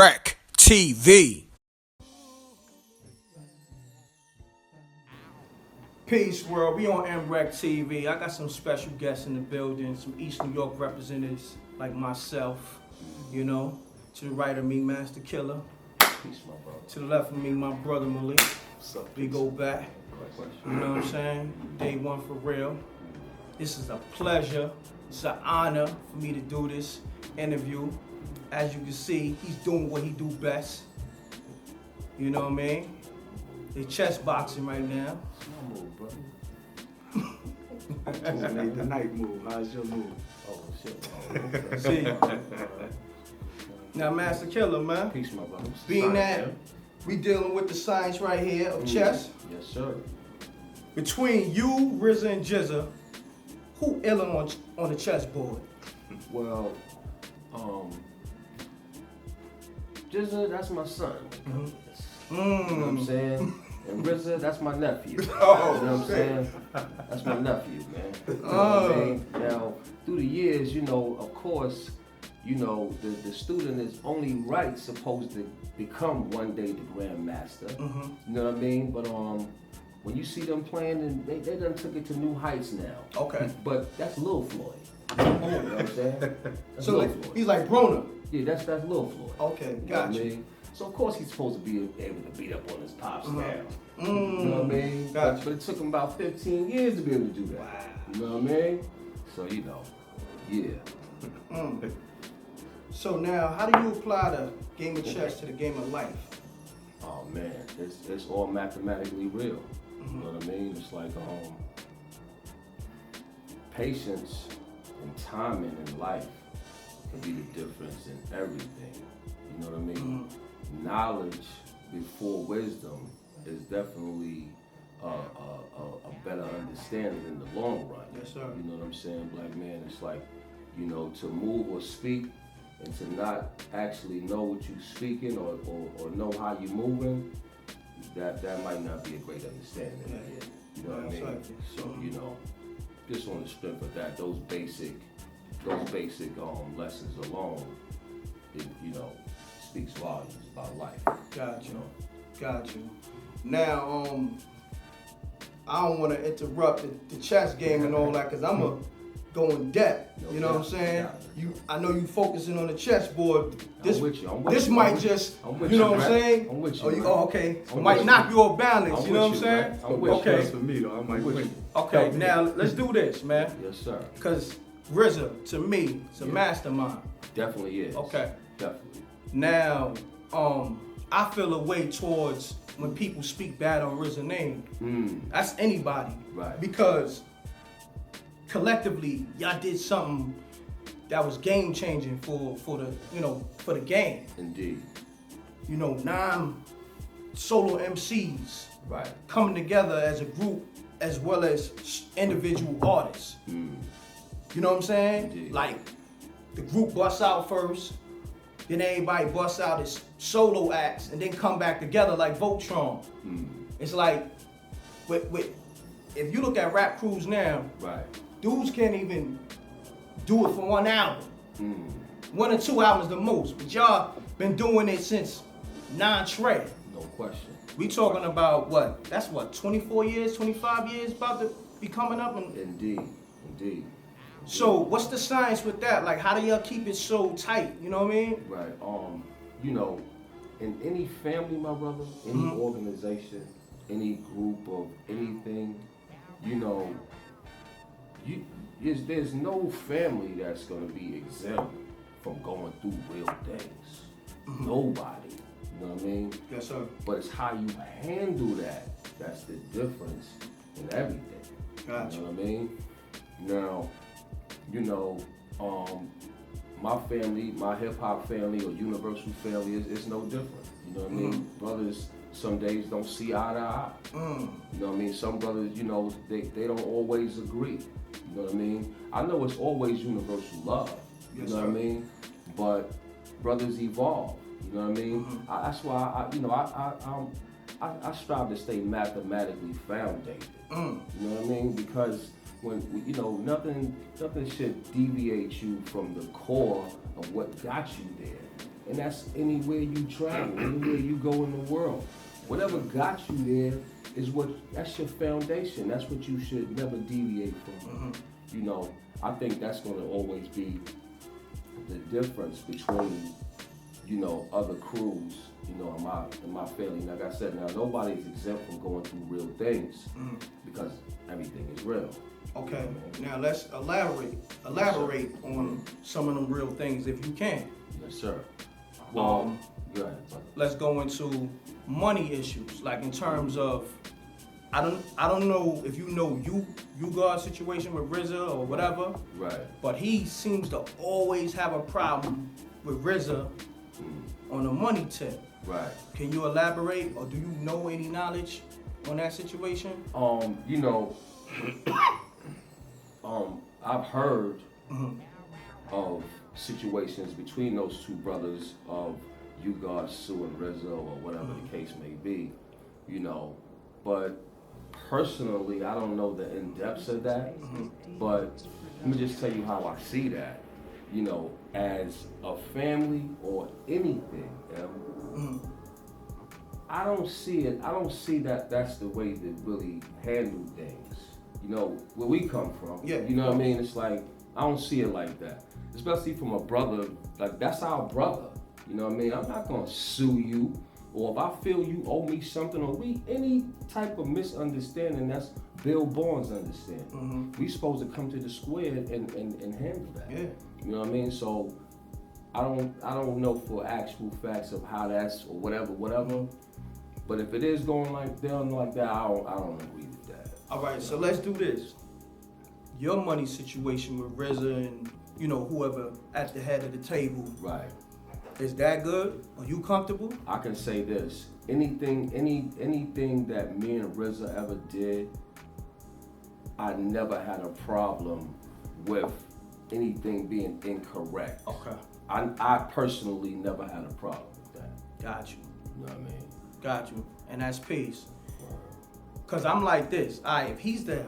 MRecktv. Peace, world. We on MRecktv. I got some special guests in the building, some East New York representatives like myself, you know. To the right of me, Masta Killa. Peace, my brother. To the left of me, my brother Malik. What's up? We go back. You know what I'm saying? Day one for real. This is a pleasure. It's an honor for me to do this interview. As you can see, he's doing what he do best. You know what I mean? They chess boxing right now. My move, brother. I just made the night move. How's your move? Oh, shit. Oh, See? Now, Masta Killa, man. Peace, my brother. Being that we dealing with the science right here of chess. Yes, sir. Between you, RZA, and GZA, who iller on the chessboard? Well, GZA, that's my son. You know what I'm saying? And RZA, that's my nephew. Oh, you know what I'm saying? That's my nephew, man. You know what I mean? Now, through the years, you know, of course, you know, the student is only right supposed to become one day the grandmaster. You know what I mean? But when you see them playing, and they done took it to new heights now. Okay. But that's Lil Floyd. You know what I'm saying? That's So Lil Floyd. he's like Broner. Yeah, that's Lil Floyd. Okay, You know what gotcha. I mean? So of course he's supposed to be able to beat up on his pops now. You Mm, know what I mean? Gotcha. But it took him about 15 years to be able to do that. Wow. You know what I mean? So you know, yeah. So now, how do you apply the game of chess to the game of life? Oh man, it's all mathematically real. You know what I mean? It's like patience and timing in life can be the difference in everything. You know what I mean? Knowledge before wisdom is definitely a better understanding in the long run. Yes, sir. You know what I'm saying, black man? It's like, you know, to move or speak and to not actually know what you're speaking or know how you're moving, that might not be a great understanding in the head. You know what I mean? Right. So, you know, just on the strength of that, those basic lessons alone, it, you know, speaks volumes about life. Got you. You know? Got you. Now, I don't want to interrupt the chess game and all that because I'm going to go in depth. No You know what I'm doubt. saying? Yeah. I know you focusing on the chessboard. This, I'm with you. I'm with this you. might I'm just, with you know you, what I'm Brett. saying? I'm with you, Oh, Brett. okay. I'm Might with knock you. you off balance. I'm You know what I'm with saying? Brett. I'm with you. Okay. For me though, I might win. Okay. Now let's do this, man. Yes, sir. Because RZA, to me, is a mastermind. Definitely is. Okay. Definitely. Now, I feel a way towards when people speak bad on RZA's name. That's anybody. Right. Because collectively, y'all did something that was game changing for the game. Indeed. You know, 9 solo MCs Right. coming together as a group as well as individual artists. You know what I'm saying? Indeed. Like, the group busts out first, then everybody busts out as solo acts, and then come back together like Voltron. It's like, if you look at rap crews now, Right. dudes can't even do it for one album. 1 or 2 albums the most, but y'all been doing it since non-Trey. No question. We talking about what? That's what, 24 years, 25 years about to be coming up? And Indeed. Indeed. so what's the science with that? Like, how do y'all keep it so tight? You know what I mean? Right. You know, in any family, my brother, any organization, any group of anything, you know, there's no family that's gonna be exempt from going through real things. Nobody. You know what I mean? Yes, sir. But it's how you handle that. That's the difference in everything. Gotcha. You know what I mean? Now, you know, my family, my hip hop family or universal family is no different. You know what I mean? Brothers some days don't see eye to eye. You know what I mean? Some brothers, you know, they don't always agree. You know what I mean? I know it's always universal love. You Yes, know sir. what I mean? But brothers evolve. You know what I mean? That's why I strive to stay mathematically foundated. You know what I mean? Because you know, nothing should deviate you from the core of what got you there. And that's anywhere you travel, anywhere you go in the world. Whatever got you there is that's your foundation. That's what you should never deviate from. You know, I think that's gonna always be the difference between, you know, other crews, you know, in my family. Like I said, now nobody's exempt from going through real things because everything is real. Okay, now let's elaborate on some of them real things if you can. Yes, sir. Well, go ahead. Let's go into money issues, like in terms of, I don't know if you know you God's situation with RZA or whatever. Right. But he seems to always have a problem with RZA on the money tip. Right. Can you elaborate, or do you know any knowledge on that situation? You know, I've heard of situations between those two brothers of you God suing RZA or whatever the case may be, you know, but personally, I don't know the in-depths of that, but let me just tell you how I see that, you know, as a family or anything, I don't see that that's the way to really handle things, you know, where we come from, you know what I mean? It's like, I don't see it like that, especially from a brother, like that's our brother, you know what I mean? I'm not gonna sue you, or if I feel you owe me something, or any type of misunderstanding, that's Bill Bourne's understanding. We supposed to come to the square and handle that. Yeah. You know what I mean? So I don't know for actual facts of how that's or whatever. But if it is going like down like that, I don't agree with that. All right, so let's do this. Your money situation with RZA and, you know, whoever at the head of the table. Right. Is that good? Are you comfortable? I can say this. Anything that me and RZA ever did, I never had a problem with anything being incorrect. Okay. I personally never had a problem with that. Got you. You know what I mean? Got you. And that's peace. Cause I'm like this. Alright, if he's the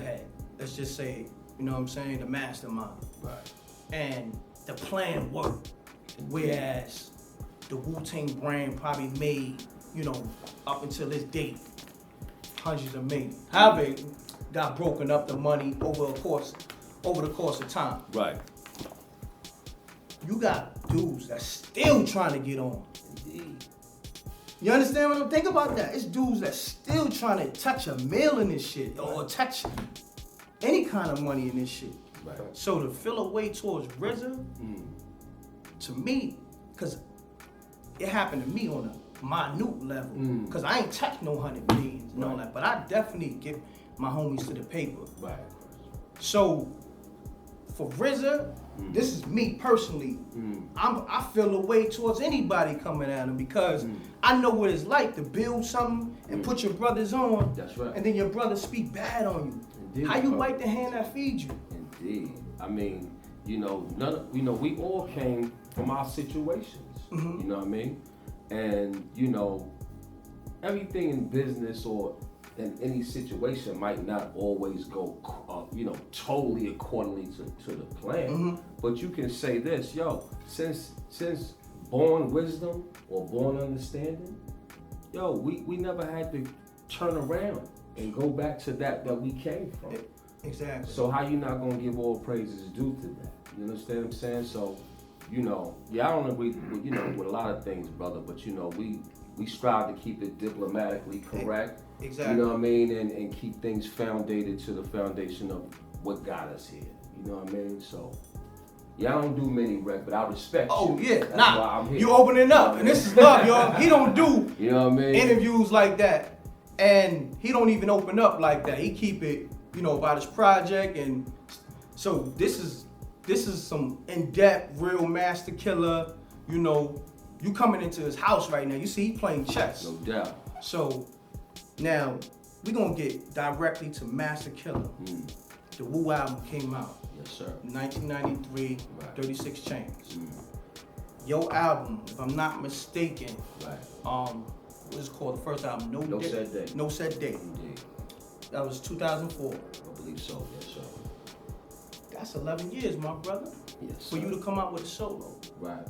head. Let's just say, you know what I'm saying, the mastermind. Right. And the plan worked. Whereas the Wu-Tang brand probably made, you know, up until this date, hundreds of millions. However, it got broken up the money over the course of time. Right. You got dudes that's still trying to get on. You understand what I'm thinking about that? It's dudes that's still trying to touch a mill in this shit, or touch any kind of money in this shit. Right. So to feel a way towards RZA, to me, because it happened to me on a minute level, because I ain't touched no 100 millions and all that, but I definitely give my homies to the paper. Right. So for RZA, this is me personally. I feel a way towards anybody coming at him because I know what it's like to build something and put your brothers on. That's right. And then your brothers speak bad on you. Indeed. How you bite the hand that feeds you? Indeed. I mean, you know, we all came from our situations. You know what I mean? And you know, everything in business or in any situation might not always go, you know, totally accordingly to the plan. But you can say this, yo, since born wisdom or born understanding, yo, we never had to turn around and go back to that we came from. Exactly. So how you not gonna give all praises due to that? You understand what I'm saying? So, you know, I don't agree with, you know, with a lot of things, brother, but you know, we strive to keep it diplomatically correct. Exactly. You know what I mean? And keep things foundated to the foundation of what got us here. You know what I mean? So, yeah, I don't do many rec, but I respect you. Oh, yeah. That's why I'm here. You opening up, and this is love, y'all. He don't do you know what I mean? interviews like that, and he don't even open up like that. He keep it, you know, about his project, and so this is some in-depth, real Masta Killa. You know, you coming into his house right now. You see, he playing chess. No doubt. So now we gonna get directly to Masta Killa. The Wu album came out. Yes, sir. 1993, Right. 36 Chains. Your album, if I'm not mistaken, Right. what is it called? The first album, No Set Day. No Set Day. Indeed. That was 2004. believe so, yes, sir. That's 11 years, my brother. Yes, For sir. you to come out with a solo. Right.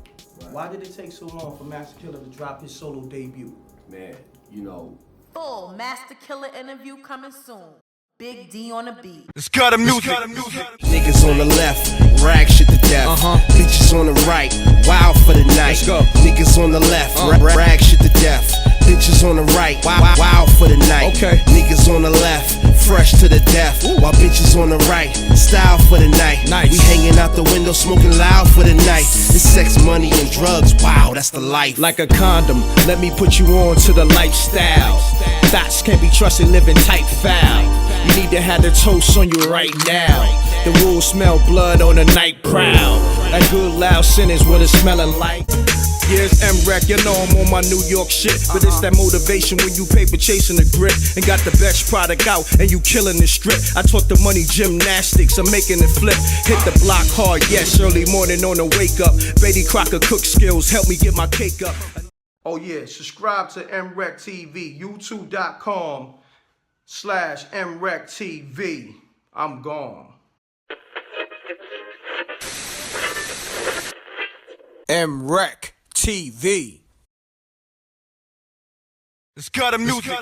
Why did it take so long for Masta Killa to drop his solo debut? Man, you know, Full Masta Killa interview coming soon. Big D on the beat. It's Gutta Music. Niggas on the left, rag shit to death. Bitches on the right, wild for the night. Let's go. Niggas on the left, rag shit to death. Bitches on the right, wild for the night. Okay. Niggas on the left, fresh to the death. While bitches on the right, style for the night. Nice. We hanging out the window, smoking loud for the night. It's sex, money, and drugs. Wow, that's the life. Like a condom, let me put you on to the lifestyle. Thoughts can't be trusted, living tight foul. You need to have the toast on you right now. The rules smell blood on the night prowl. That good loud sin is what it's smelling like. Yeah, it's M.Reck, you know I'm on my New York shit. But it's that motivation when you paper chasing the grit and got the best product out and you killing the strip. I taught the money gymnastics, I'm making it flip. Hit the block hard, yes, early morning on the wake up. Betty Crocker cook skills, help me get my cake up. Oh yeah, subscribe to MRecktv, youtube.com/MRecktv. I'm gone. MRecktv. It's Gutta Music.